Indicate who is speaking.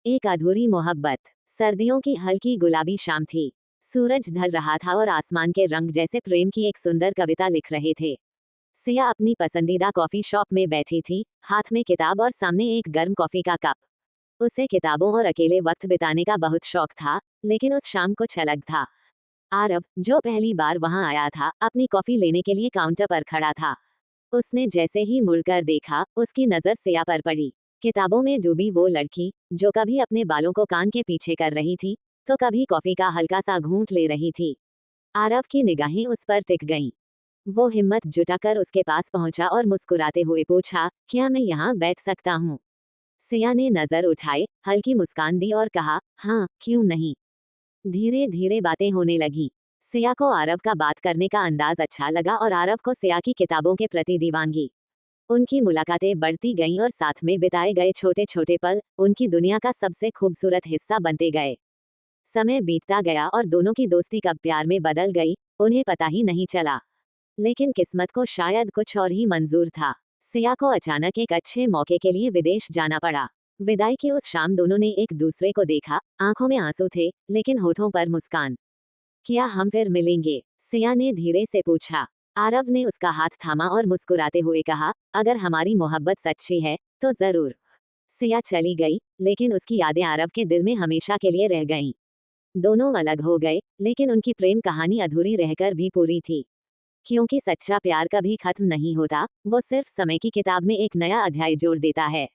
Speaker 1: एक अधूरी मोहब्बत। सर्दियों की हल्की गुलाबी शाम थी। सूरज ढल रहा था और आसमान के रंग जैसे प्रेम की एक सुंदर कविता लिख रहे थे। सिया अपनी पसंदीदा कॉफी शॉप में बैठी थी, हाथ में किताब और सामने एक गर्म कॉफी का कप। उसे किताबों और अकेले वक्त बिताने का बहुत शौक था, लेकिन उस शाम कुछ अलग था। आरव, जो पहली बार वहां आया था, अपनी कॉफी लेने के लिए काउंटर पर खड़ा था। उसने जैसे ही मुड़कर देखा, उसकी नजर सिया पर पड़ी। किताबों में डूबी वो लड़की, जो कभी अपने बालों को कान के पीछे कर रही थी, तो कभी कॉफी का हल्का सा घूंट ले रही थी। आरव की निगाहें उस पर टिक गईं। वो हिम्मत जुटाकर उसके पास पहुंचा और मुस्कुराते हुए पूछा, क्या मैं यहाँ बैठ सकता हूँ? सिया ने नजर उठाए, हल्की मुस्कान दी और कहा, हाँ, क्यों नहीं। धीरे धीरे बातें होने लगी। सिया को आरव का बात करने का अंदाज अच्छा लगा और आरव को सिया की किताबों के प्रति दीवानगी। उनकी मुलाकातें बढ़ती गईं और साथ में बिताए गए छोटे छोटे पल उनकी दुनिया का सबसे खूबसूरत हिस्सा बनते गए। समय बीतता गया और दोनों की दोस्ती कब प्यार में बदल गई, उन्हें पता ही नहीं चला। लेकिन किस्मत को शायद कुछ और ही मंजूर था। सिया को अचानक एक अच्छे मौके के लिए विदेश जाना पड़ा। विदाई की उस शाम दोनों ने एक दूसरे को देखा, आंखों में आंसू थे, लेकिन होठों पर मुस्कान। क्या हम फिर मिलेंगे? सिया ने धीरे से पूछा। आरव ने उसका हाथ थामा और मुस्कुराते हुए कहा, अगर हमारी मोहब्बत सच्ची है, तो जरूर। सिया चली गई, लेकिन उसकी यादें आरव के दिल में हमेशा के लिए रह गईं। दोनों अलग हो गए, लेकिन उनकी प्रेम कहानी अधूरी रहकर भी पूरी थी। क्योंकि सच्चा प्यार कभी खत्म नहीं होता, वो सिर्फ समय की किताब में एक नया अध्याय जोड़ देता है।